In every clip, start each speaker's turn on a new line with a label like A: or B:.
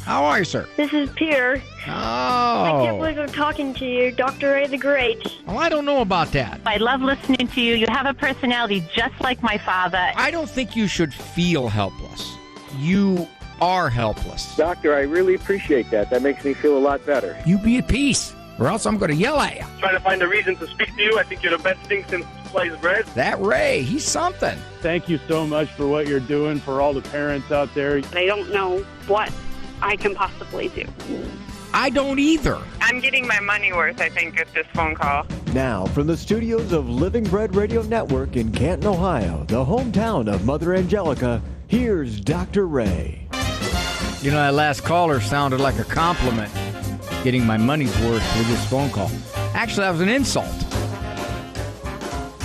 A: How are you, sir?
B: This is Pierre.
A: Oh.
B: I can't believe I'm talking to you, Dr. Ray the Great.
A: Well, I don't know about that.
C: I love listening to you. You have a personality just like my father.
A: I don't think you should feel helpless. You are helpless.
D: Doctor, I really appreciate that. That makes me feel a lot better.
A: You be at peace, or else I'm going to yell at you.
E: Trying to find a reason to speak to you. I think you're the best thing since sliced bread.
A: That Ray, he's something.
F: Thank you so much for what you're doing for all the parents out there.
G: I don't know what I can possibly do.
A: I don't either.
H: I'm getting my money worth, I think, at this phone call.
I: Now, from the studios of Living Bread Radio Network in Canton, Ohio, the hometown of Mother Angelica, here's Dr. Ray.
A: You know, that last caller sounded like a compliment, getting my money's worth with this phone call. Actually, that was an insult.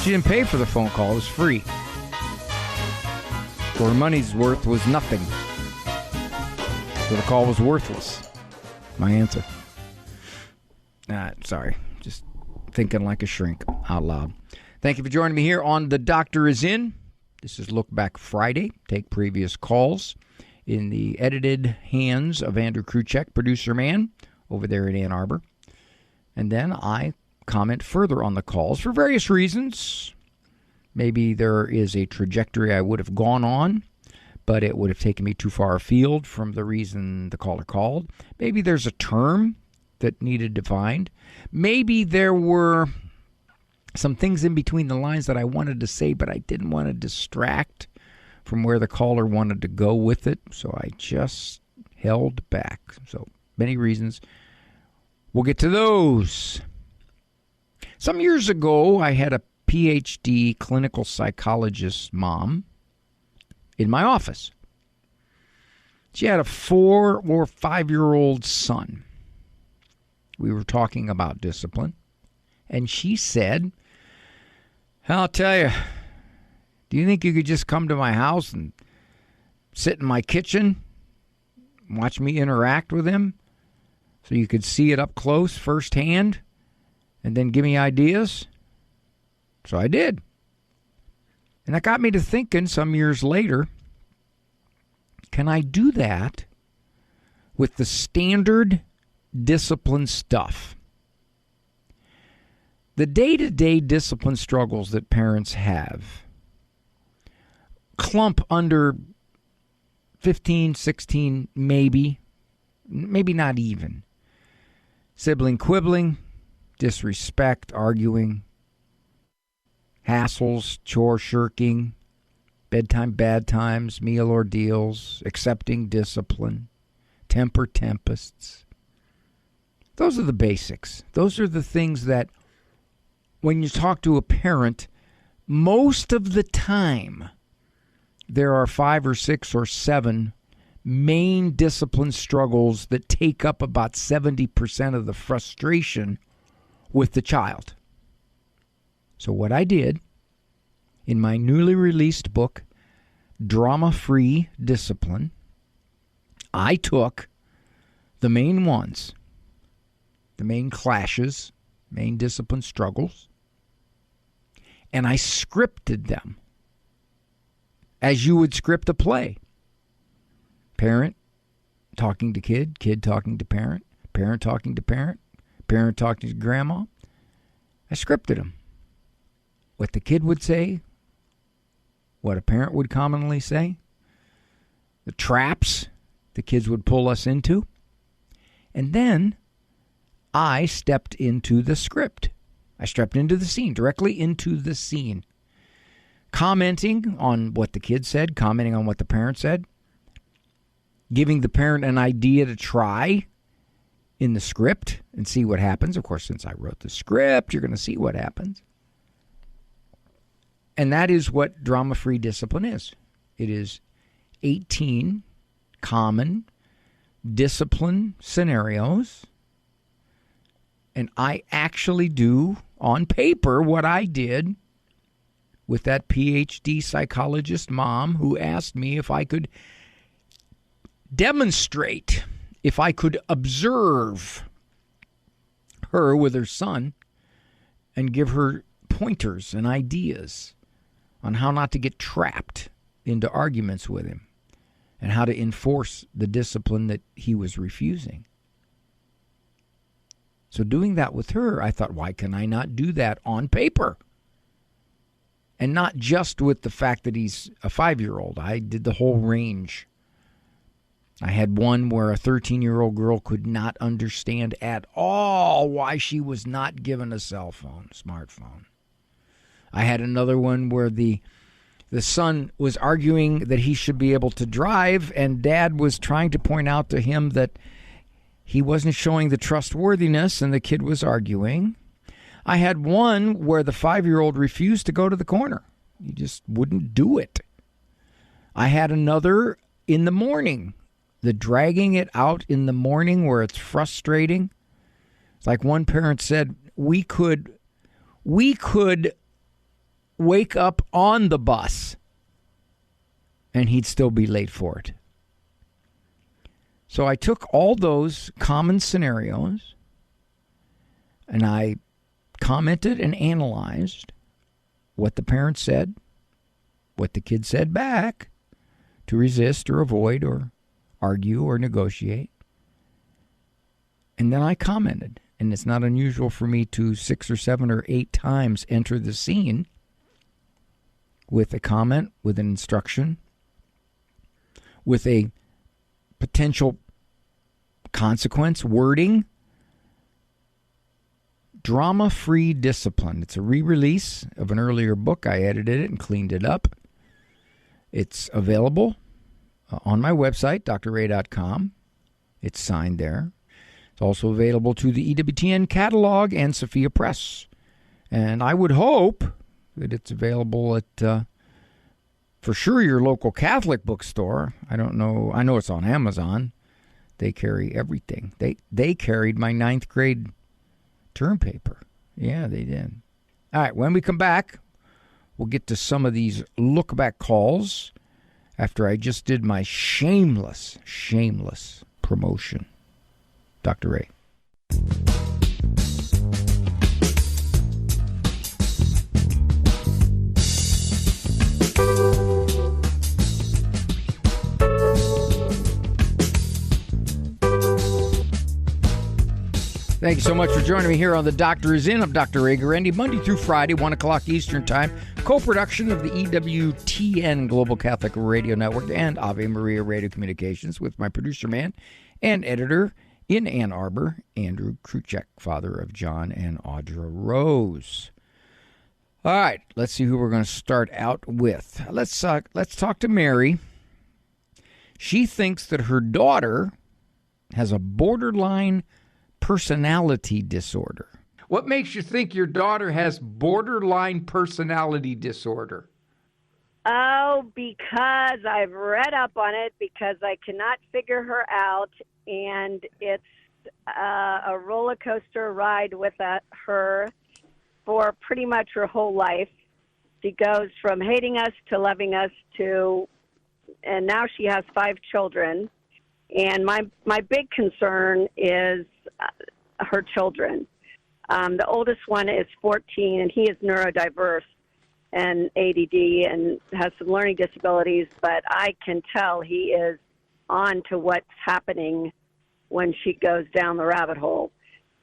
A: She didn't pay for the phone call. It was free. So her money's worth was nothing. So the call was worthless. My answer. Sorry. Just thinking like a shrink out loud. Thank you for joining me here on The Doctor Is In. This is Look Back Friday. Take previous calls in the edited hands of Andrew Kruchek, producer man, over there in Ann Arbor. And then I comment further on the calls for various reasons. Maybe there is a trajectory I would have gone on, but it would have taken me too far afield from the reason the caller called. Maybe there's a term that needed defined. Maybe there were some things in between the lines that I wanted to say, but I didn't want to distract from where the caller wanted to go with it, so I just held back. So many reasons. We'll get to those. Some years ago, I had a PhD clinical psychologist mom in my office. She had a 4 or 5-year-old son. We were talking about discipline, and she said, I'll tell you, do you think you could just come to my house and sit in my kitchen and watch me interact with him so you could see it up close firsthand and then give me ideas? So I did. And that got me to thinking some years later, can I do that with the standard discipline stuff? The day-to-day discipline struggles that parents have clump under 15, 16, maybe not even. Sibling quibbling, disrespect, arguing, hassles, chore shirking, bedtime bad times, meal ordeals, accepting discipline, temper tempests. Those are the basics. Those are the things that when you talk to a parent, most of the time there are 5 or 6 or 7 main discipline struggles that take up about 70% of the frustration with the child. So what I did in my newly released book, Drama-Free Discipline, I took the main ones, the main clashes, main discipline struggles, and I scripted them as you would script a play. Parent talking to kid, kid talking to parent, parent talking to parent, parent talking to grandma. I scripted them. What the kid would say, what a parent would commonly say, the traps the kids would pull us into. And then I stepped into the script. I stepped into the scene, directly into the scene, commenting on what the kid said, commenting on what the parent said, giving the parent an idea to try in the script and see what happens. Of course, since I wrote the script, you're going to see what happens. And that is what drama-free discipline is. It is 18 common discipline scenarios. And I actually do, on paper, what I did with that PhD psychologist mom who asked me if I could demonstrate, if I could observe her with her son and give her pointers and ideas on how not to get trapped into arguments with him and how to enforce the discipline that he was refusing. So doing that with her, I thought, why can I not do that on paper? And not just with the fact that he's a 5-year-old. I did the whole range. I had one where a 13-year-old girl could not understand at all why she was not given a cell phone, smartphone. I had another one where the son was arguing that he should be able to drive, and Dad was trying to point out to him that he wasn't showing the trustworthiness, and the kid was arguing. I had one where the 5-year-old refused to go to the corner. He just wouldn't do it. I had another in the morning, the dragging it out in the morning where it's frustrating. It's like one parent said, we could wake up on the bus and he'd still be late for it. So I took all those common scenarios and I commented and analyzed what the parent said, what the kid said back to resist or avoid or argue or negotiate. And then I commented. And it's not unusual for me to 6 or 7 or 8 times enter the scene with a comment, with an instruction, with a potential consequence, wording. Drama-Free Discipline. It's a re-release of an earlier book. I edited it and cleaned it up. It's available on my website, drray.com. It's signed there. It's also available to the EWTN catalog and Sophia Press. And I would hope that it's available at, for sure, your local Catholic bookstore. I don't know. I know it's on Amazon. They carry everything. They carried my 9th grade term paper. Yeah, they did. All right, when we come back, we'll get to some of these look-back calls after I just did my shameless promotion. Dr. Ray. Thank you so much for joining me here on The Doctor Is In. I'm Dr. Ray Guarendi, Monday through Friday, 1 o'clock Eastern Time. Co-production of the EWTN Global Catholic Radio Network and Ave Maria Radio Communications with my producer man and editor in Ann Arbor, Andrew Kruchek, father of John and Audra Rose. All right, let's see who we're going to start out with. Let's talk to Mary. She thinks that her daughter has a borderline personality disorder. What makes you think your daughter has borderline personality disorder?
J: Oh, because I've read up on it, because I cannot figure her out, and it's a roller coaster ride with her for pretty much her whole life. She goes from hating us to loving us to, and now she has 5 children. And my big concern is her children. The oldest one is 14, and he is neurodiverse and ADD and has some learning disabilities, but I can tell he is on to what's happening when she goes down the rabbit hole,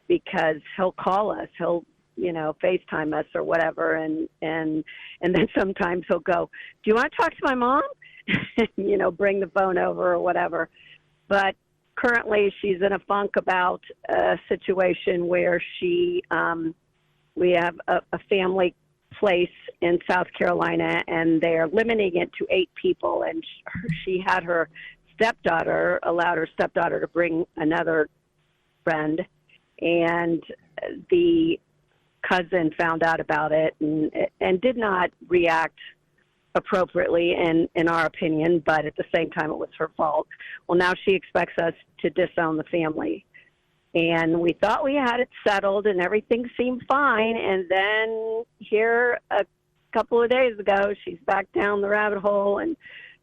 J: because he'll call us, he'll, FaceTime us or whatever, and then sometimes he'll go, do you want to talk to my mom? Bring the phone over or whatever. But currently she's in a funk about a situation where we have a family place in South Carolina, and they're limiting it to 8 people. And she had allowed her stepdaughter to bring another friend, and the cousin found out about it and did not react appropriately in our opinion, but at the same time it was her fault. Well, now she expects us to disown the family, and we thought we had it settled and everything seemed fine, and then here a couple of days ago she's back down the rabbit hole and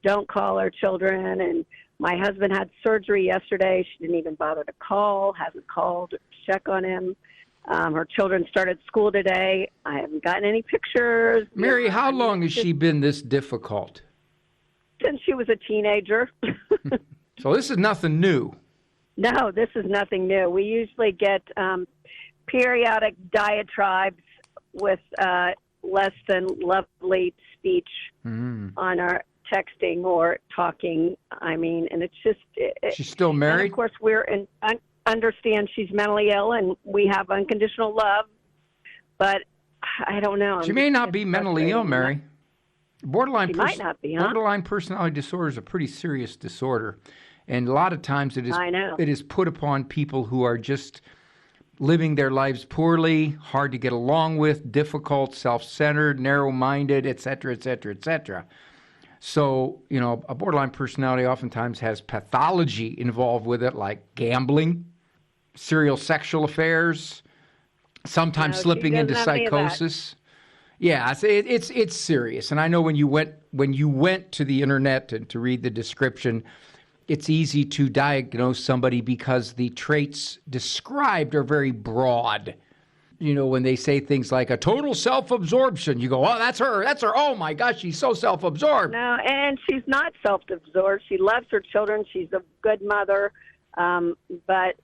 J: don't call her children. And my husband had surgery yesterday. She didn't even bother to call, hasn't called to check on him. Her children started school today. I haven't gotten any pictures.
A: Mary, how long has she been this difficult?
J: since she was a teenager.
A: So this is nothing new.
J: No, this is nothing new. We usually get periodic diatribes with less than lovely speech on our texting or talking. I mean, and it's just...
A: She's still married?
J: And of course, understand she's mentally ill and we have unconditional love, but I don't know.
A: She may not be mentally ill, Mary.
J: Might not be, huh?
A: Borderline personality disorder is a pretty serious disorder. And a lot of times it is put upon people who are just living their lives poorly, hard to get along with, difficult, self-centered, narrow-minded, et cetera, et cetera, et cetera. So, a borderline personality oftentimes has pathology involved with it, like gambling, serial sexual affairs, sometimes slipping into psychosis. Yeah, it's serious. And I know when you went to the internet and to read the description, it's easy to diagnose somebody because the traits described are very broad. When they say things like a total self-absorption, you go, oh, that's her. Oh, my gosh, she's so self-absorbed.
J: No, and she's not self-absorbed. She loves her children. She's a good mother. And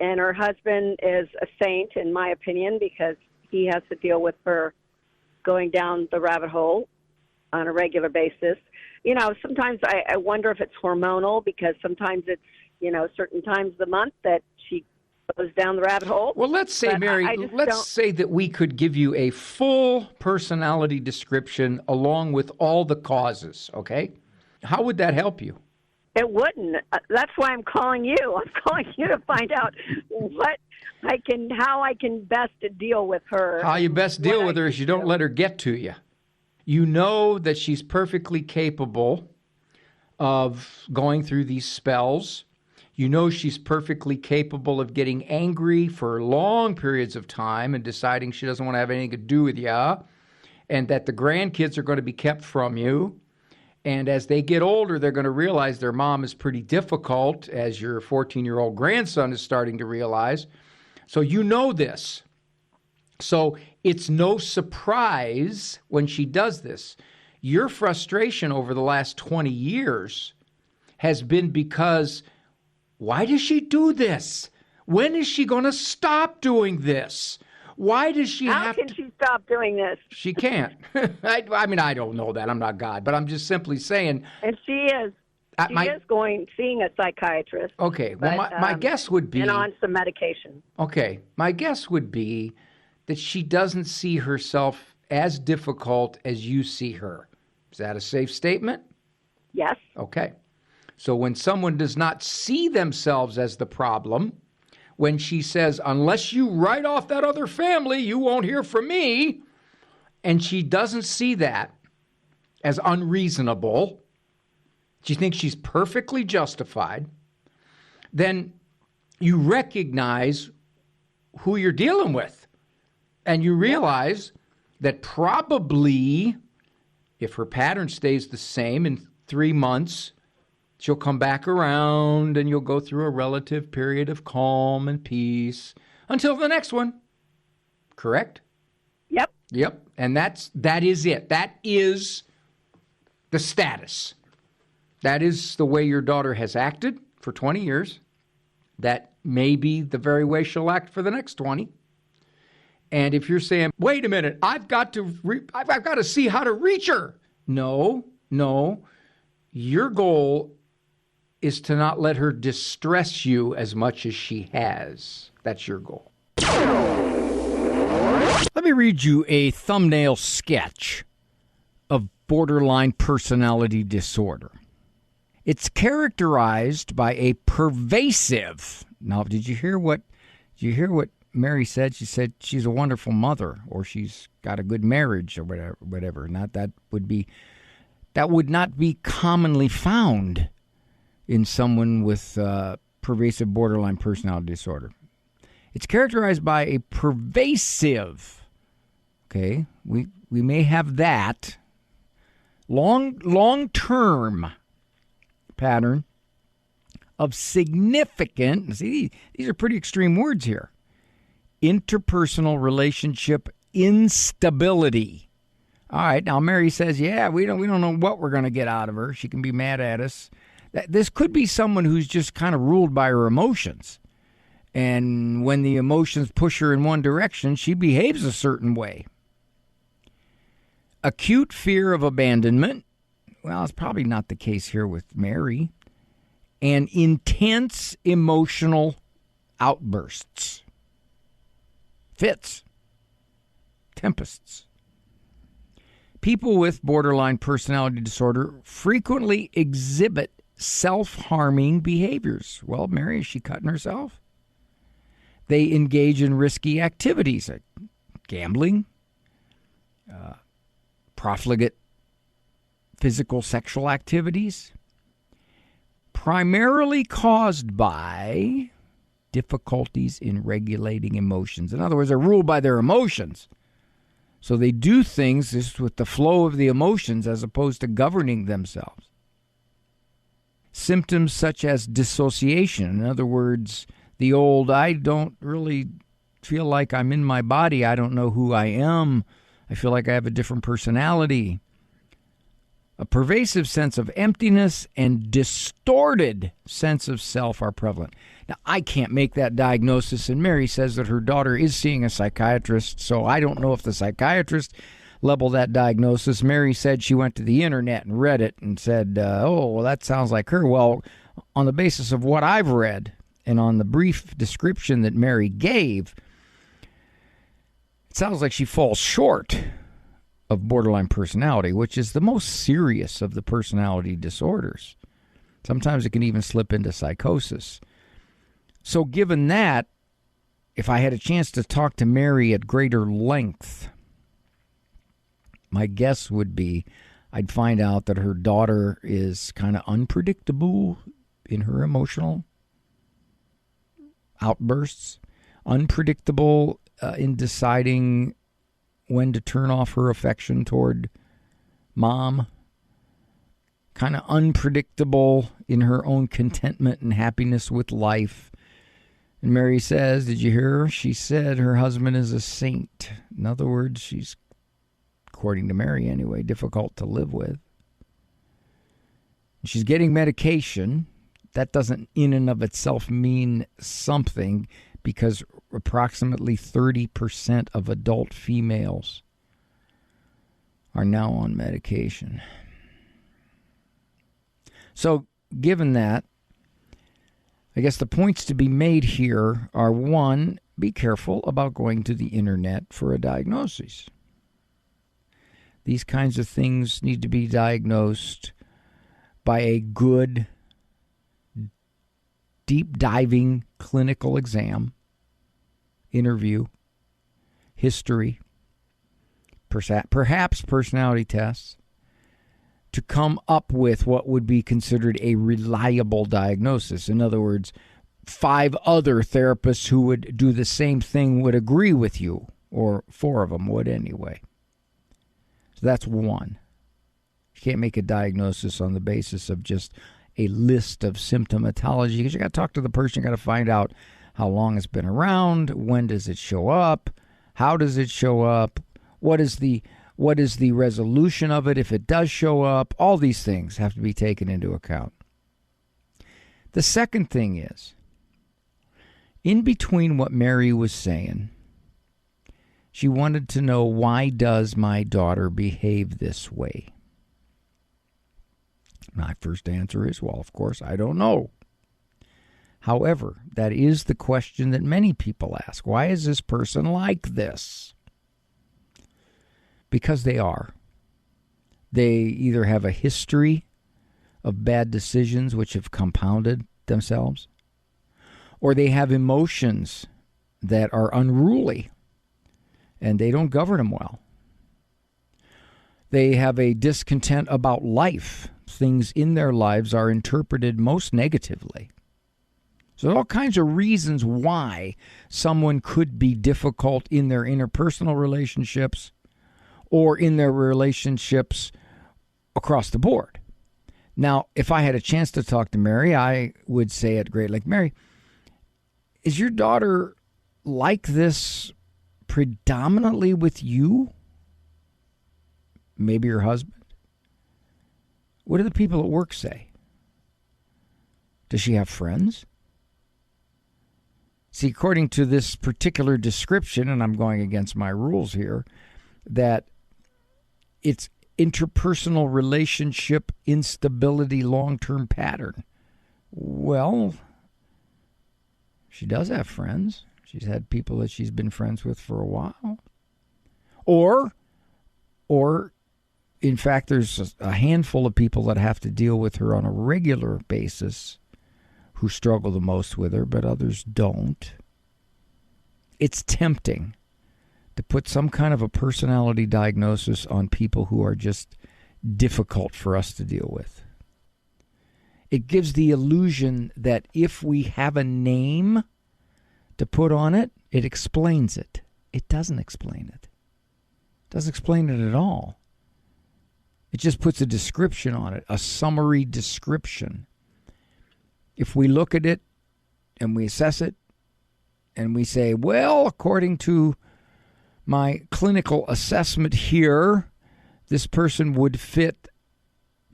J: her husband is a saint, in my opinion, because he has to deal with her going down the rabbit hole on a regular basis. Sometimes I wonder if it's hormonal, because sometimes it's, certain times of the month that she goes down the rabbit hole.
A: Well, let's say, Mary, let's say that we could give you a full personality description along with all the causes, okay? How would that help you?
J: It wouldn't. That's why I'm calling you. I'm calling you to find out how I can best deal with her.
A: How you best deal with her is you don't let her get to you. You know that she's perfectly capable of going through these spells. You know she's perfectly capable of getting angry for long periods of time and deciding she doesn't want to have anything to do with you, and that the grandkids are going to be kept from you. And as they get older, they're going to realize their mom is pretty difficult, as your 14-year-old grandson is starting to realize. So you know this. So it's no surprise when she does this. Your frustration over the last 20 years has been because, why does she do this? When is she going to stop doing this? Why does she
J: How can she stop doing this?
A: She can't. I mean, I don't know that. I'm not God, but I'm just simply saying.
J: And she is. She is seeing a psychiatrist.
A: Okay. Well, my guess would be.
J: And on some medication.
A: Okay. My guess would be that she doesn't see herself as difficult as you see her. Is that a safe statement?
J: Yes.
A: Okay. So when someone does not see themselves as the problem, when she says, unless you write off that other family, you won't hear from me, and she doesn't see that as unreasonable, she thinks she's perfectly justified, then you recognize who you're dealing with. And you realize that probably, if her pattern stays the same in 3 months, she'll come back around and you'll go through a relative period of calm and peace until the next one. Correct? Yep. And that is it. That is the status. That is the way your daughter has acted for 20 years. That may be the very way she'll act for the next 20. And if you're saying, wait a minute, I've got to see how to reach her. No. Your goal is to not let her distress you as much as she has. That's your goal. Let me read you a thumbnail sketch of borderline personality disorder. It's characterized by a pervasive. Now, did you hear what Mary said? She said she's a wonderful mother, or she's got a good marriage, or whatever. That would not be commonly found in someone with pervasive borderline personality disorder. It's characterized by a pervasive, okay, we may have that, long-term pattern of significant, see, these are pretty extreme words here, interpersonal relationship instability. All right, now Mary says, yeah, we don't know what we're going to get out of her. She can be mad at us. This could be someone who's just kind of ruled by her emotions. And when the emotions push her in one direction, she behaves a certain way. Acute fear of abandonment. Well, it's probably not the case here with Mary. And intense emotional outbursts. Fits. Tempests. People with borderline personality disorder frequently exhibit self-harming behaviors. Well, Mary, is she cutting herself? They engage in risky activities like gambling, profligate physical sexual activities, primarily caused by difficulties in regulating emotions. In other words, they're ruled by their emotions. So they do things just with the flow of the emotions as opposed to governing themselves. Symptoms such as dissociation, in other words, the old, I don't really feel like I'm in my body, I don't know who I am, I feel like I have a different personality. A pervasive sense of emptiness and distorted sense of self are prevalent. Now, I can't make that diagnosis, and Mary says that her daughter is seeing a psychiatrist, so I don't know if the psychiatrist leveled that diagnosis. Mary said she went to the internet and read it and said, oh, well, that sounds like her. Well, on the basis of what I've read and on the brief description that Mary gave, it sounds like she falls short of borderline personality, which is the most serious of the personality disorders. Sometimes it can even slip into psychosis. So given that, if I had a chance to talk to Mary at greater length, my guess would be I'd find out that her daughter is kind of unpredictable in her emotional outbursts, unpredictable in deciding when to turn off her affection toward mom, kind of unpredictable in her own contentment and happiness with life. And Mary says, did you hear her? She said her husband is a saint. In other words, she's, according to Mary anyway, difficult to live with. She's getting medication. That doesn't in and of itself mean something, because approximately 30% of adult females are now on medication. So, given that, I guess the points to be made here are, one, be careful about going to the internet for a diagnosis. These kinds of things need to be diagnosed by a good, deep diving clinical exam, interview, history, perhaps personality tests, to come up with what would be considered a reliable diagnosis. In other words, 5 other therapists who would do the same thing would agree with you, or 4 of them would anyway. So that's one. You can't make a diagnosis on the basis of just a list of symptomatology, because you got to talk to the person, you got to find out how long it's been around, when does it show up, how does it show up, what is the resolution of it if it does show up. All these things have to be taken into account. The second thing is, in between what Mary was saying, she wanted to know, why does my daughter behave this way? My first answer is, well, of course, I don't know. However, that is the question that many people ask. Why is this person like this? Because they are. They either have a history of bad decisions which have compounded themselves, or they have emotions that are unruly and they don't govern them well. They have a discontent about life. Things in their lives are interpreted most negatively. So there are all kinds of reasons why someone could be difficult in their interpersonal relationships or in their relationships across the board. Now, if I had a chance to talk to Mary, I would say at great length, Mary, is your daughter like this predominantly with you? Maybe her husband. What do the people at work say? Does she have friends? See, according to this particular description, and I'm going against my rules here, that it's interpersonal relationship instability long-term pattern. Well, she does have friends. She's had people that she's been friends with for a while. Or in fact, there's a handful of people that have to deal with her on a regular basis who struggle the most with her, but others don't. It's tempting to put some kind of a personality diagnosis on people who are just difficult for us to deal with. It gives the illusion that if we have a name to put on it, it explains it. It doesn't explain it. It doesn't explain it at all. It just puts a description on it, a summary description. If we look at it and we assess it and we say, well, according to my clinical assessment here, this person would fit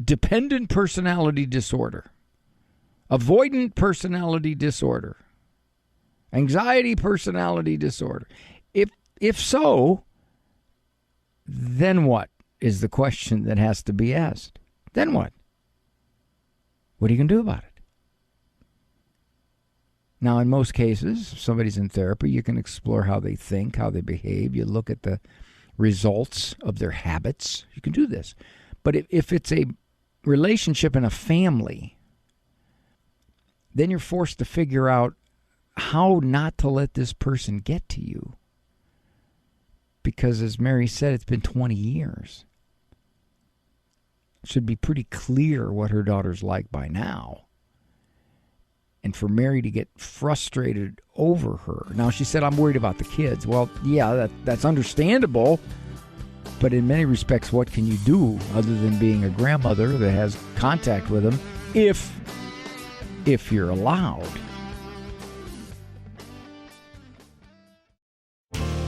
A: dependent personality disorder, avoidant personality disorder, anxiety personality disorder. If so, then what is the question that has to be asked? Then what? What are you going to do about it? Now, in most cases, if somebody's in therapy, you can explore how they think, how they behave. You look at the results of their habits. You can do this. But if it's a relationship in a family, then you're forced to figure out how not to let this person get to you. Because as Mary said, it's been 20 years. It should be pretty clear what her daughter's like by now. And for Mary to get frustrated over her. Now, she said, I'm worried about the kids. Well, yeah, that's understandable. But in many respects, what can you do other than being a grandmother that has contact with them if you're allowed?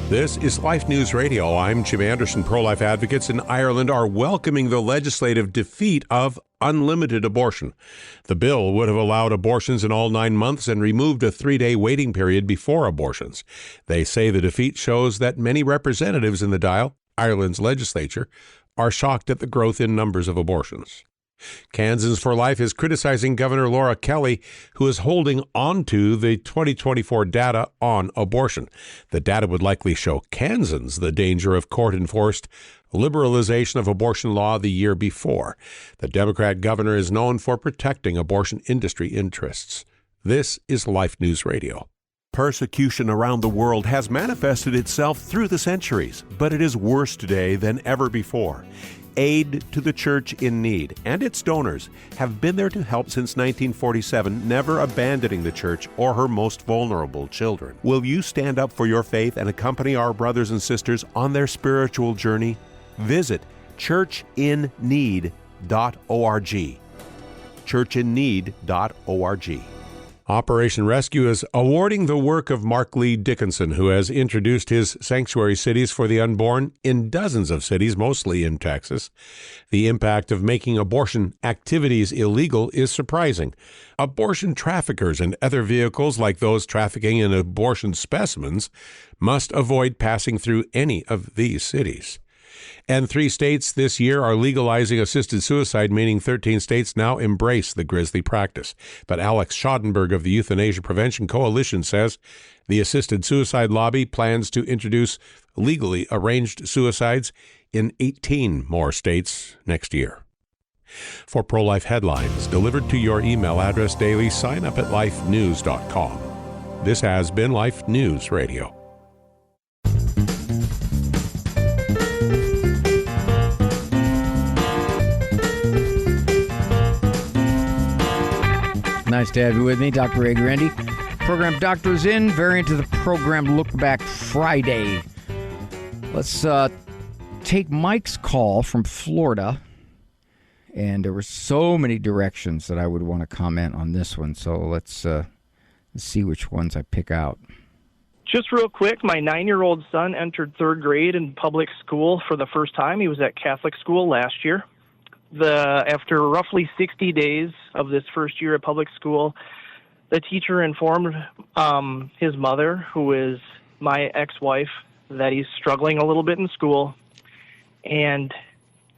K: This is Life News Radio. I'm Jim Anderson. Pro-life advocates in Ireland are welcoming the legislative defeat of unlimited abortion. The bill would have allowed abortions in all 9 months and removed a 3-day waiting period before abortions. They say the defeat shows that many representatives in the Dáil, Ireland's legislature, are shocked at the growth in numbers of abortions. Kansans for Life is criticizing Governor Laura Kelly, who is holding on to the 2024 data on abortion. The data would likely show Kansans the danger of court-enforced liberalization of abortion law the year before. The Democrat governor is known for protecting abortion industry interests. This is Life News Radio.
L: Persecution around the world has manifested itself through the centuries, but it is worse today than ever before. Aid to the Church in Need and its donors have been there to help since 1947, never abandoning the Church or her most vulnerable children. Will you stand up for your faith and accompany our brothers and sisters on their spiritual journey? Visit churchinneed.org. churchinneed.org.
K: Operation Rescue is awarding the work of Mark Lee Dickinson, who has introduced his sanctuary cities for the unborn in dozens of cities, mostly in Texas. The impact of making abortion activities illegal is surprising. Abortion traffickers and other vehicles like those trafficking in abortion specimens must avoid passing through any of these cities. And 3 states this year are legalizing assisted suicide, meaning 13 states now embrace the grisly practice. But Alex Schadenberg of the Euthanasia Prevention Coalition says the assisted suicide lobby plans to introduce legally arranged suicides in 18 more states next year. For pro-life headlines delivered to your email address daily, sign up at lifenews.com. This has been Life News Radio.
A: Nice to have you with me, Dr. Ray Grandy. Program Doctors In, variant of the program Look Back Friday. Let's take Mike's call from Florida. And there were so many directions that I would want to comment on this one. So let's see which ones I pick out.
M: Just real quick, my 9-year-old son entered 3rd grade in public school for the first time. He was at Catholic school last year. After roughly 60 days of this first year at public school, the teacher informed his mother, who is my ex-wife, that he's struggling a little bit in school. And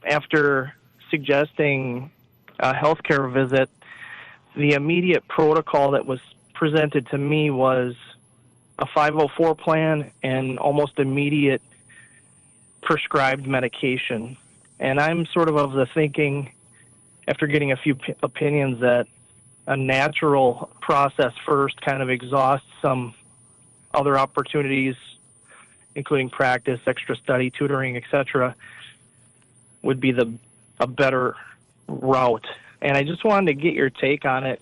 M: after suggesting a healthcare visit, the immediate protocol that was presented to me was a 504 plan and almost immediate prescribed medication. And I'm sort of the thinking, after getting a few opinions, that a natural process first kind of exhausts some other opportunities, including practice, extra study, tutoring, etc., would be a better route. And I just wanted to get your take on it,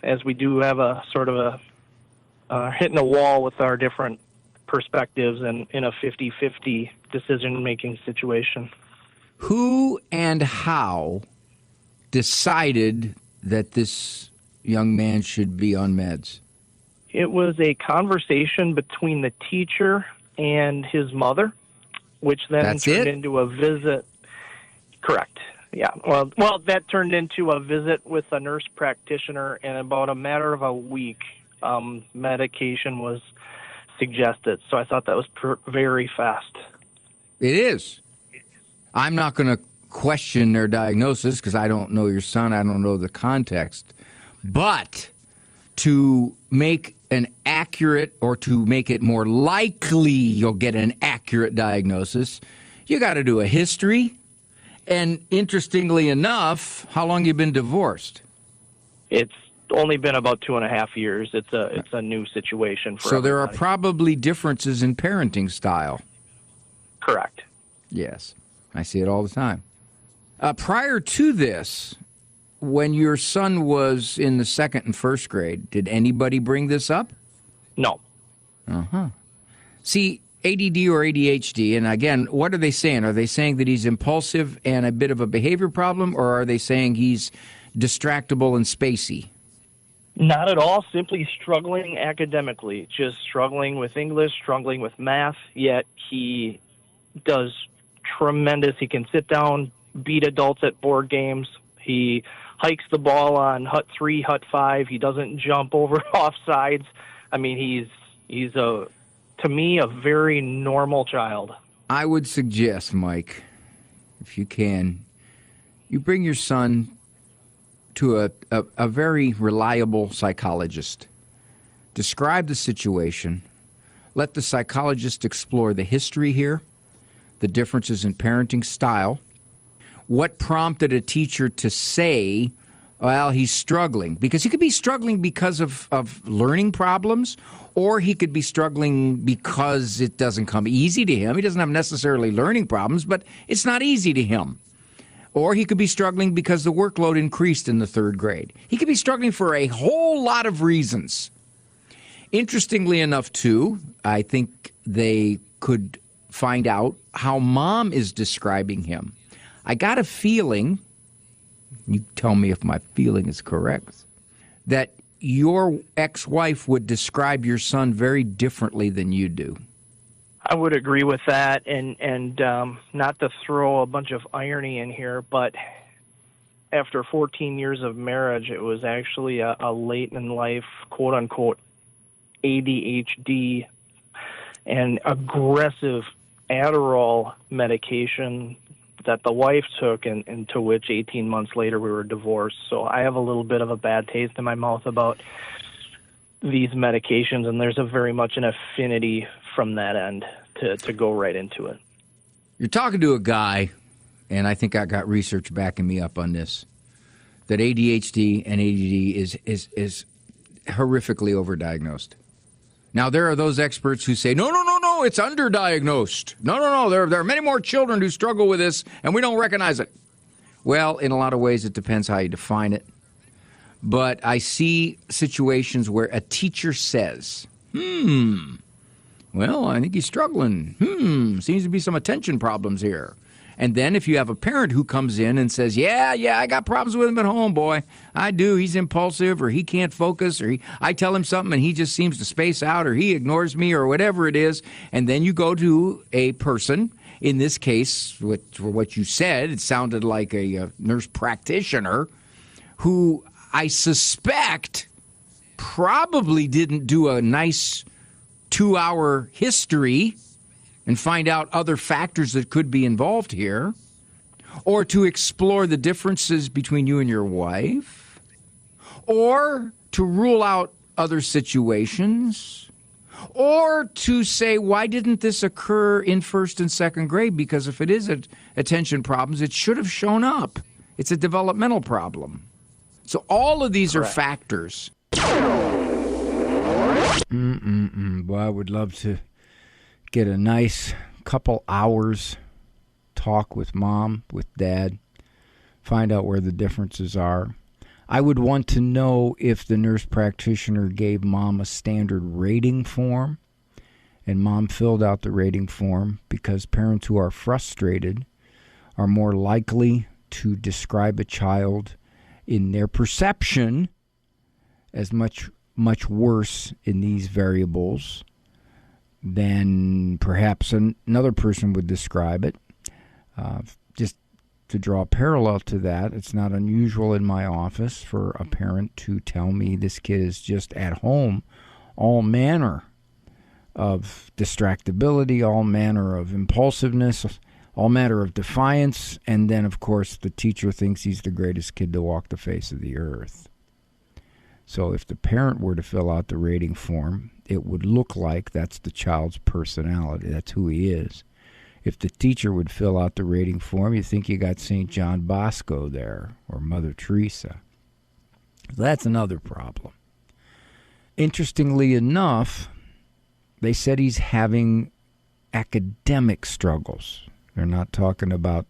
M: as we do have a sort of hitting a wall with our different perspectives and in a 50-50 decision-making situation.
A: Who and how decided that this young man should be on meds?
M: It was a conversation between the teacher and his mother, which then turned into a visit. Correct. Yeah. Well, that turned into a visit with a nurse practitioner, and about a matter of a week, medication was suggested. So I thought that was very fast.
A: It is. I'm not going to question their diagnosis because I don't know your son. I don't know the context. But to make an accurate, or to make it more likely you'll get an accurate diagnosis, you got to do a history. And interestingly enough, how long you been divorced?
M: It's only been about 2.5 years. It's a new situation for
A: So there are
M: everybody.
A: probably differences in parenting style.
M: Correct.
A: Yes. I see it all the time. Prior to this, when your son was in the 2nd and 1st grade, did anybody bring this up?
M: No.
A: Uh-huh. See, ADD or ADHD, and again, what are they saying? Are they saying that he's impulsive and a bit of a behavior problem, or are they saying he's distractible and spacey?
M: Not at all. Simply struggling academically, just struggling with English, struggling with math, yet he does tremendous. He can sit down, beat adults at board games. He hikes the ball on hut 3, hut 5. He doesn't jump over offsides. I mean, he's to me, a very normal child.
A: I would suggest, Mike, if you can, you bring your son to a very reliable psychologist. Describe the situation. Let the psychologist explore the history here, the differences in parenting style, what prompted a teacher to say, well, he's struggling. Because he could be struggling because of learning problems, or he could be struggling because it doesn't come easy to him. He doesn't have necessarily learning problems, but it's not easy to him. Or he could be struggling because the workload increased in the 3rd grade. He could be struggling for a whole lot of reasons. Interestingly enough, too, I think they could find out how mom is describing him. I got a feeling, you tell me if my feeling is correct, that your ex-wife would describe your son very differently than you do.
M: I would agree with that, and not to throw a bunch of irony in here, but after 14 years of marriage, it was actually a late in life, quote-unquote, ADHD and aggressive Adderall medication that the wife took, and to which 18 months later we were divorced. So I have a little bit of a bad taste in my mouth about these medications, and there's a very much an affinity from that end to go right into it.
A: You're talking to a guy, and I think I got research backing me up on this, that ADHD and ADD is horrifically overdiagnosed. Now, there are those experts who say, no, it's underdiagnosed. No, there are many more children who struggle with this, and we don't recognize it. Well, in a lot of ways, it depends how you define it. But I see situations where a teacher says, well, I think he's struggling. Seems to be some attention problems here. And then if you have a parent who comes in and says, yeah, I got problems with him at home, boy. I do. He's impulsive, or he can't focus, or I tell him something and he just seems to space out, or he ignores me, or whatever it is. And then you go to a person, in this case, what you said, it sounded like a nurse practitioner who I suspect probably didn't do a nice 2-hour history and find out other factors that could be involved here, or to explore the differences between you and your wife, or to rule out other situations, or to say, why didn't this occur in first and second grade? Because if it is attention problems, it should have shown up. It's a developmental problem. So all of these are factors. Well, I would love to get a nice couple hours talk with mom, with dad, find out where the differences are. I would want to know if the nurse practitioner gave mom a standard rating form and mom filled out the rating form, because parents who are frustrated are more likely to describe a child in their perception as much worse in these variables than perhaps another person would describe it. Just to draw a parallel to that, it's not unusual in my office for a parent to tell me this kid is just at home all manner of distractibility, all manner of impulsiveness, all manner of defiance, and then, of course, the teacher thinks he's the greatest kid to walk the face of the earth. So if the parent were to fill out the rating form, it would look like that's the child's personality. That's who he is. If the teacher would fill out the rating form, you think you got St. John Bosco there, or Mother Teresa. That's another problem. Interestingly enough, they said he's having academic struggles. They're not talking about,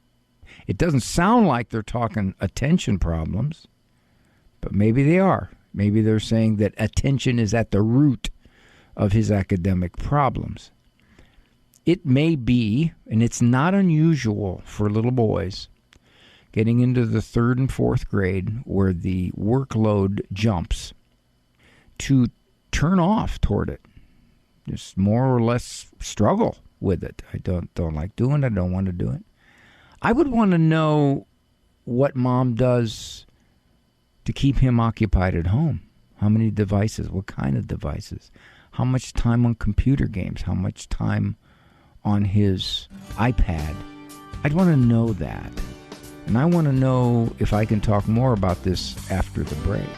A: it doesn't sound like they're talking attention problems, but maybe they are. Maybe they're saying that attention is at the root of his academic problems. It may be, and it's not unusual for little boys getting into the 3rd and 4th grade where the workload jumps, to turn off toward it. Just more or less struggle with it. I don't like doing it. I don't want to do it. I would want to know what mom does to keep him occupied at home. How many devices? What kind of devices? How much time on computer games? How much time on his iPad? I'd want to know that. And I want to know if I can talk more about this after the break.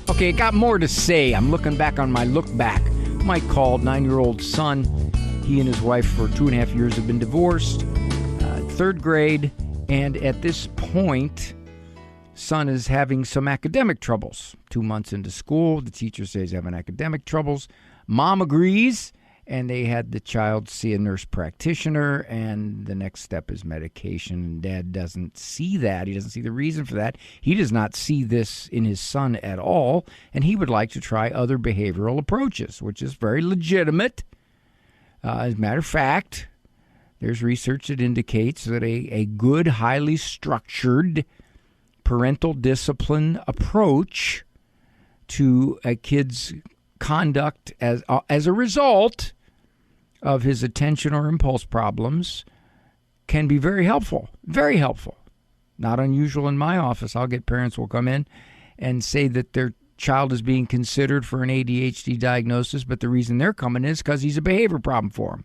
A: Okay, got more to say. I'm looking back on my look back. Mike called, 9-year-old son. He and his wife for 2.5 years have been divorced. 3rd grade, and at this point, son is having some academic troubles. 2 months into school, the teacher says he's having academic troubles. Mom agrees, and they had the child see a nurse practitioner, and the next step is medication. Dad doesn't see that. He doesn't see the reason for that. He does not see this in his son at all, and he would like to try other behavioral approaches, which is very legitimate. As a matter of fact, there's research that indicates that a good, highly structured parental discipline approach to a kid's conduct as a result of his attention or impulse problems can be very helpful. Very helpful. Not unusual in my office. I'll get parents will come in and say that their child is being considered for an ADHD diagnosis, but the reason they're coming is because he's a behavior problem for them.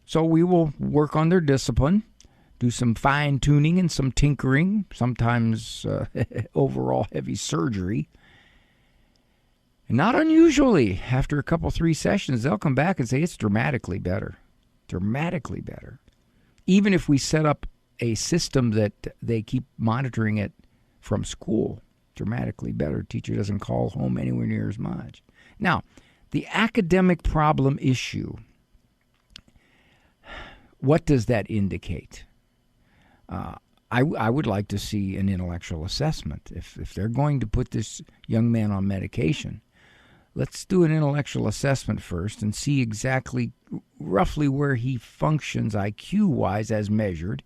A: So we will work on their discipline, do some fine-tuning and some tinkering, sometimes overall heavy surgery. And not unusually, after a couple, 3 sessions, they'll come back and say it's dramatically better. Dramatically better. Even if we set up a system that they keep monitoring it from school, dramatically better. Teacher doesn't call home anywhere near as much. Now, the academic problem issue, what does that indicate? I would like to see an intellectual assessment. If they're going to put this young man on medication, let's do an intellectual assessment first and see exactly roughly where he functions IQ-wise as measured,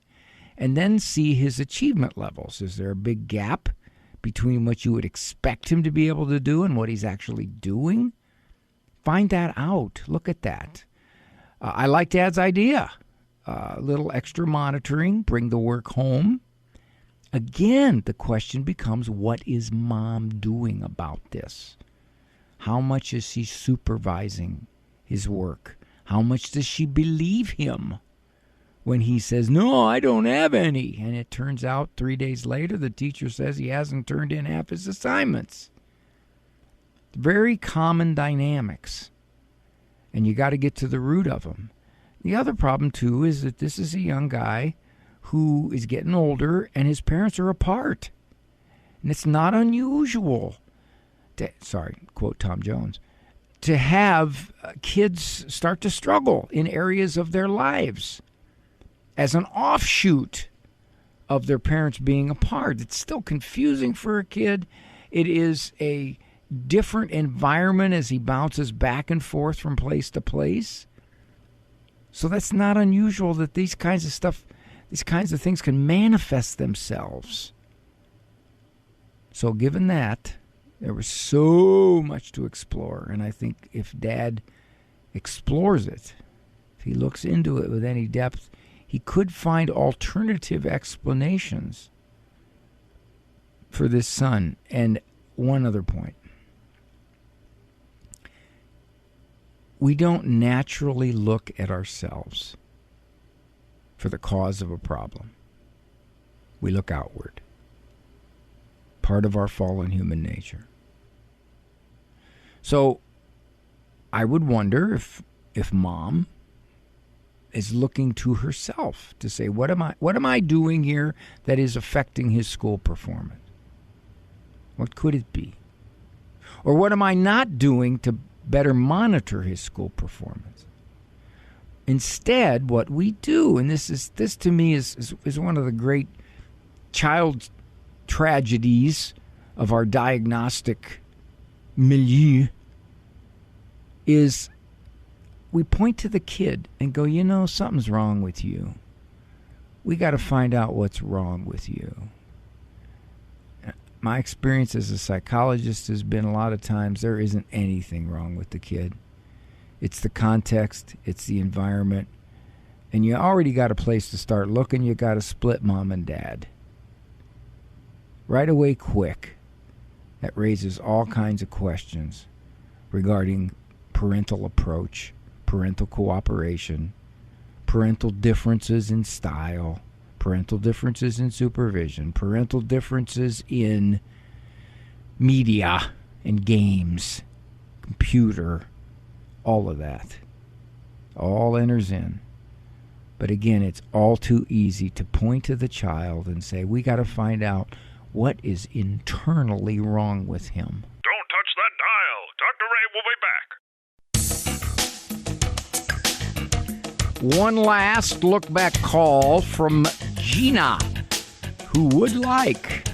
A: and then see his achievement levels. Is there a big gap between what you would expect him to be able to do and what he's actually doing? Find that out. Look at that. I like Dad's idea. A little extra monitoring, bring the work home. Again, the question becomes, what is Mom doing about this? How much is she supervising his work? How much does she believe him when he says, no, I don't have any? And it turns out 3 days later, the teacher says he hasn't turned in half his assignments. Very common dynamics. And you got to get to the root of them. The other problem, too, is that this is a young guy who is getting older and his parents are apart. And it's not unusual, quote Tom Jones, to have kids start to struggle in areas of their lives as an offshoot of their parents being apart. It's still confusing for a kid. It is a different environment as he bounces back and forth from place to place. So that's not unusual that these kinds of things can manifest themselves. So given that, there was so much to explore, and I think if Dad explores it, if he looks into it with any depth, he could find alternative explanations for this son. And one other point. We don't naturally look at ourselves for the cause of a problem. We look outward. Part of our fallen human nature. So I would wonder if Mom is looking to herself to say, what am I doing here that is affecting his school performance? What could it be? Or what am I not doing to better monitor his school performance? Instead, what we do, and this to me is one of the great child tragedies of our diagnostic milieu, is we point to the kid and go, something's wrong with you. We got to find out what's wrong with you. My experience as a psychologist has been a lot of times there isn't anything wrong with the kid. It's the context, it's the environment, and you already got a place to start looking. You got to split Mom and Dad. Right away, quick. That raises all kinds of questions regarding parental approach, parental cooperation, parental differences in style, parental differences in supervision, parental differences in media and games, computer, all of that. All enters in. But again, it's all too easy to point to the child and say, we got to find out what is internally wrong with him.
N: Don't touch that dial. Dr. Ray will be back.
A: One last look-back call from Gina, who would like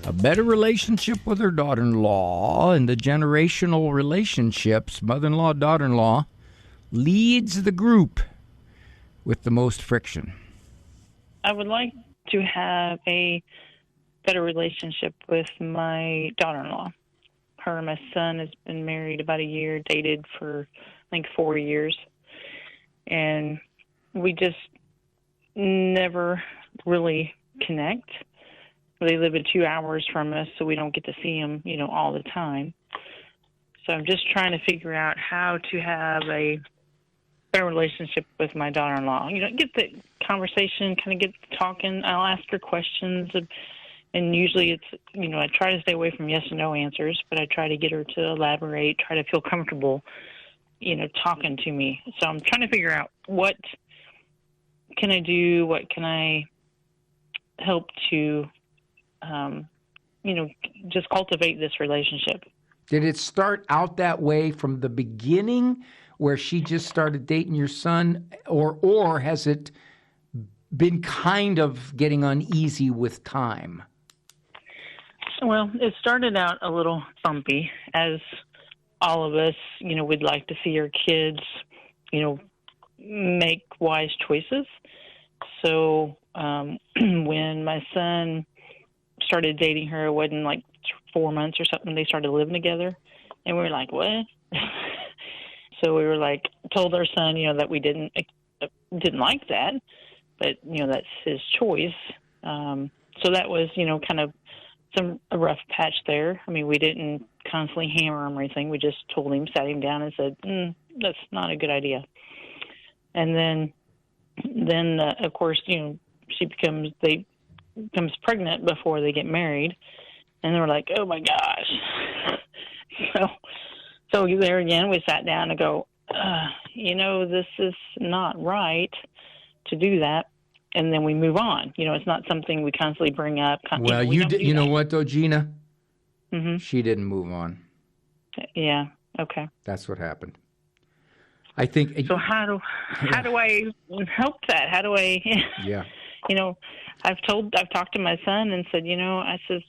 A: a better relationship with her daughter-in-law, and the generational relationships, mother-in-law, daughter-in-law, leads the group with the most friction.
O: I would like to have a better relationship with my daughter-in-law. Her and my son has been married about a year, dated for, I think, 4 years. And we just never really connect. They live at 2 hours from us, so we don't get to see them, all the time. So I'm just trying to figure out how to have a better relationship with my daughter-in-law. Get the conversation, kind of get talking. I'll ask her questions, and usually it's, I try to stay away from yes and no answers, but I try to get her to elaborate, try to feel comfortable, talking to me. So I'm trying to figure out what can I do, what can I help to, just cultivate this relationship.
A: Did it start out that way from the beginning, where she just started dating your son, or has it been kind of getting uneasy with time?
O: Well, it started out a little bumpy, as all of us, we'd like to see our kids, make wise choices. So when my son started dating her, it wasn't like 4 months or something, they started living together. And we were like, what? So we were like, told our son, that we didn't like that, but, that's his choice. So that was, kind of a rough patch there. I mean, we didn't constantly hammer him or anything. We just told him, sat him down and said, that's not a good idea. And then of course, she becomes pregnant before they get married. And they were like, oh my gosh. So there again, we sat down and go, this is not right to do that. And then we move on. It's not something we constantly bring up.
A: Well, you know what, though, Gina? Mm-hmm. She didn't move on.
O: Yeah, okay.
A: That's what happened. I think.
O: So how do I help that? How do I?
A: Yeah.
O: I've talked to my son and said, I says,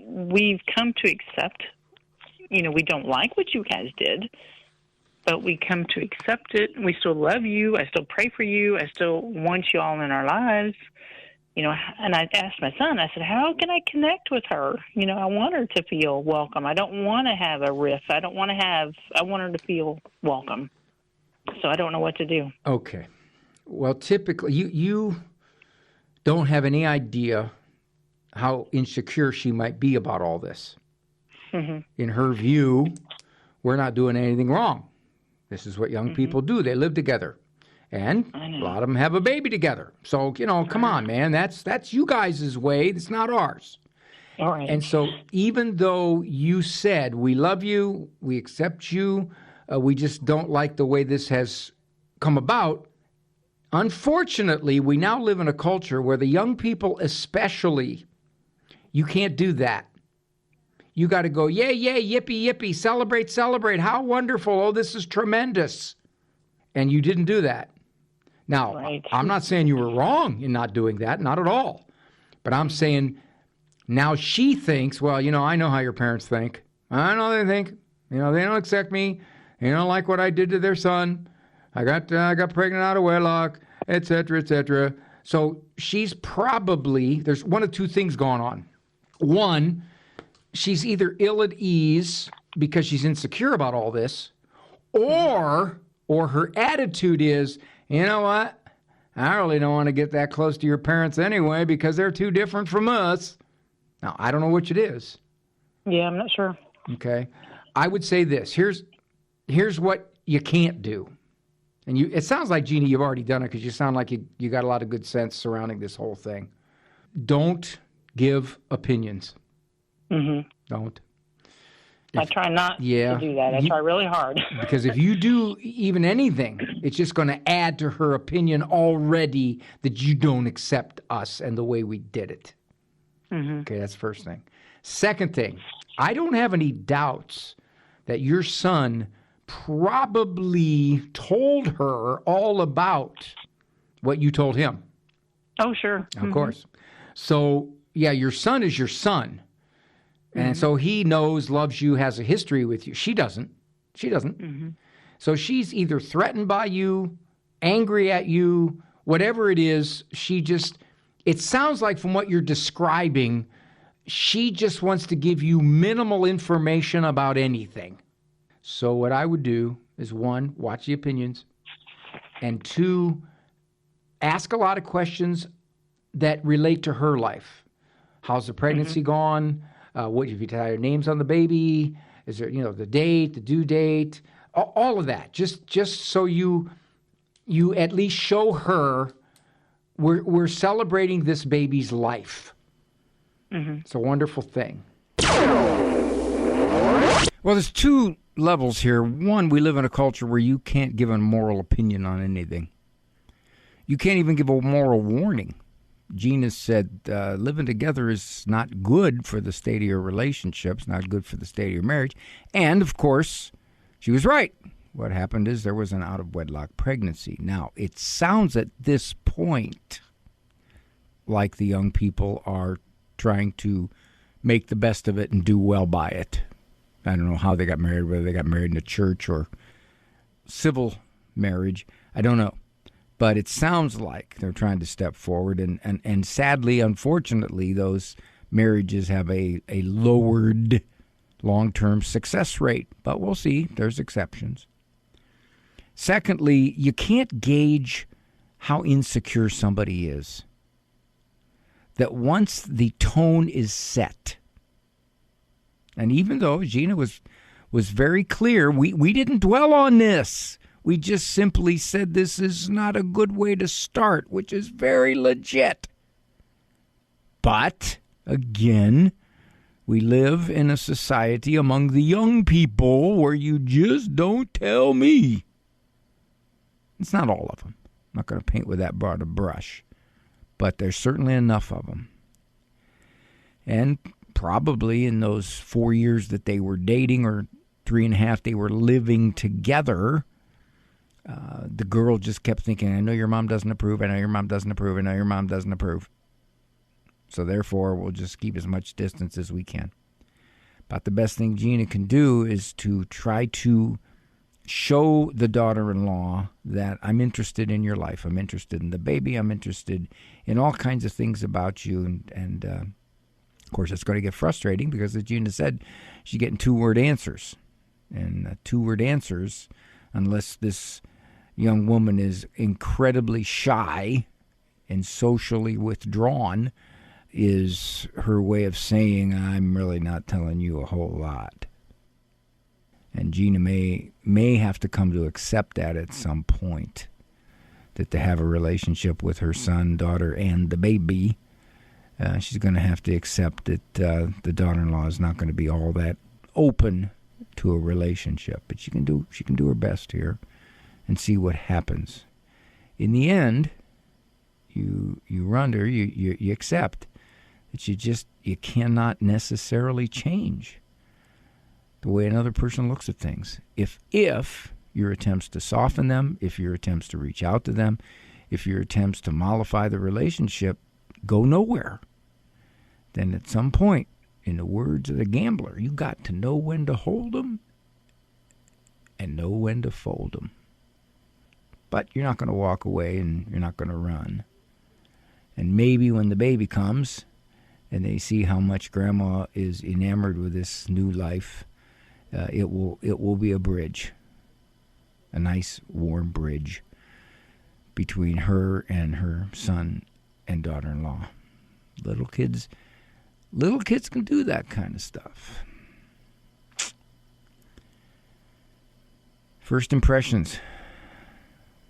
O: we've come to accept. We don't like what you guys did, but we come to accept it. We still love you. I still pray for you. I still want you all in our lives. And I asked my son, I said, how can I connect with her? I want her to feel welcome. I don't want to have a rift. I want her to feel welcome. So I don't know what to do.
A: Okay. Well, typically, you don't have any idea how insecure she might be about all this. Mm-hmm. In her view, we're not doing anything wrong. This is what young people do. They live together. And a lot of them have a baby together. So, come on, man. That's you guys' way. It's not ours.
O: All right.
A: And so even though you said, we love you, we accept you, we just don't like the way this has come about, unfortunately, we now live in a culture where the young people especially, you can't do that. You got to go, yay, yay, yippee, yippee, celebrate, celebrate. How wonderful. Oh, this is tremendous. And you didn't do that. Now, right. I'm not saying you were wrong in not doing that, not at all. But I'm saying now she thinks, well, I know how your parents think. I know they think, they don't accept me. They don't like what I did to their son. I got pregnant out of wedlock, et cetera, et cetera. So she's probably, there's one of two things going on. One, she's either ill at ease because she's insecure about all this, or her attitude is, you know what? I really don't want to get that close to your parents anyway because they're too different from us. Now, I don't know which it is.
O: Yeah, I'm not sure.
A: Okay. I would say this. Here's what you can't do. And it sounds like, Gina, you've already done it because you sound like you got a lot of good sense surrounding this whole thing. Don't give opinions.
O: Mm-hmm.
A: Don't.
O: I try not to do that. I try really hard.
A: Because if you do even anything, it's just going to add to her opinion already that you don't accept us and the way we did it. Mm-hmm. Okay, that's the first thing. Second thing, I don't have any doubts that your son probably told her all about what you told him.
O: Oh, sure.
A: Of course. So, yeah, your son is your son. And so he knows, loves you, has a history with you. She doesn't. Mm-hmm. So she's either threatened by you, angry at you, whatever it is. It sounds like from what you're describing, she just wants to give you minimal information about anything. So what I would do is, one, watch the opinions, and two, ask a lot of questions that relate to her life. How's the pregnancy gone? What if you tell your names on the baby? Is there, the date, the due date, all of that. Just so you at least show her we're celebrating this baby's life. Mm-hmm. It's a wonderful thing. Well, there's two levels here. One, we live in a culture where you can't give a moral opinion on anything. You can't even give a moral warning. Gina said living together is not good for the state of your relationships, not good for the state of your marriage. And, of course, she was right. What happened is there was an out-of-wedlock pregnancy. Now, it sounds at this point like the young people are trying to make the best of it and do well by it. I don't know how they got married, whether they got married in a church or civil marriage. I don't know. But it sounds like they're trying to step forward. And sadly, unfortunately, those marriages have a lowered long-term success rate. But we'll see. There's exceptions. Secondly, you can't gauge how insecure somebody is. That once the tone is set, and even though Gina was very clear, we didn't dwell on this. We just simply said this is not a good way to start, which is very legit. But, again, we live in a society among the young people where you just don't tell me. It's not all of them. I'm not going to paint with that broad a brush. But there's certainly enough of them. And probably in those 4 years that they were dating, or 3.5 they were living together, the girl just kept thinking, I know your mom doesn't approve, I know your mom doesn't approve, I know your mom doesn't approve. So therefore, we'll just keep as much distance as we can. But the best thing Gina can do is to try to show the daughter-in-law that I'm interested in your life. I'm interested in the baby. I'm interested in all kinds of things about you. And of course, it's going to get frustrating because, as Gina said, she's getting two-word answers. And two-word answers, unless this young woman is incredibly shy and socially withdrawn, is her way of saying, I'm really not telling you a whole lot. And Gina may have to come to accept that at some point, that to have a relationship with her son, daughter, and the baby, she's going to have to accept that the daughter-in-law is not going to be all that open to a relationship. But she can do her best here and see what happens. In the end, you wonder, you accept that you cannot necessarily change the way another person looks at things. If your attempts to soften them, if your attempts to reach out to them, if your attempts to mollify the relationship go nowhere, then at some point, in the words of the gambler, you got to know when to hold them and know when to fold them. But you're not going to walk away and you're not going to run. And maybe when the baby comes and they see how much grandma is enamored with this new life, it will be a bridge, a nice warm bridge between her and her son and daughter-in-law. Little kids can do that kind of stuff. First impressions,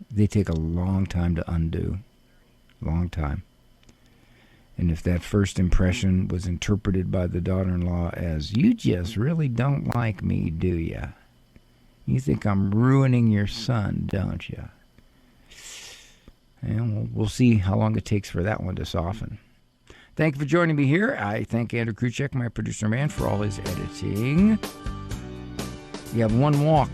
A: they take a long time to undo. Long time. And if that first impression was interpreted by the daughter-in-law as, you just really don't like me, do you? You think I'm ruining your son, don't you? And we'll see how long it takes for that one to soften. Thank you for joining me here. I thank Andrew Kruchek, my producer man, for all his editing. You have one walk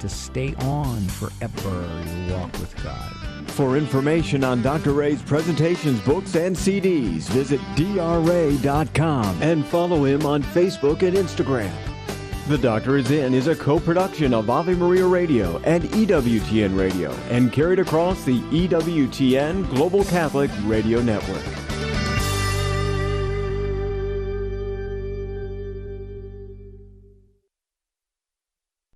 A: to stay on forever. You walk with God.
I: For information on Dr. Ray's presentations, books, and CDs, visit drray.com and follow him on Facebook and Instagram. The Doctor Is In is a co-production of Ave Maria Radio and EWTN Radio and carried across the EWTN Global Catholic Radio Network.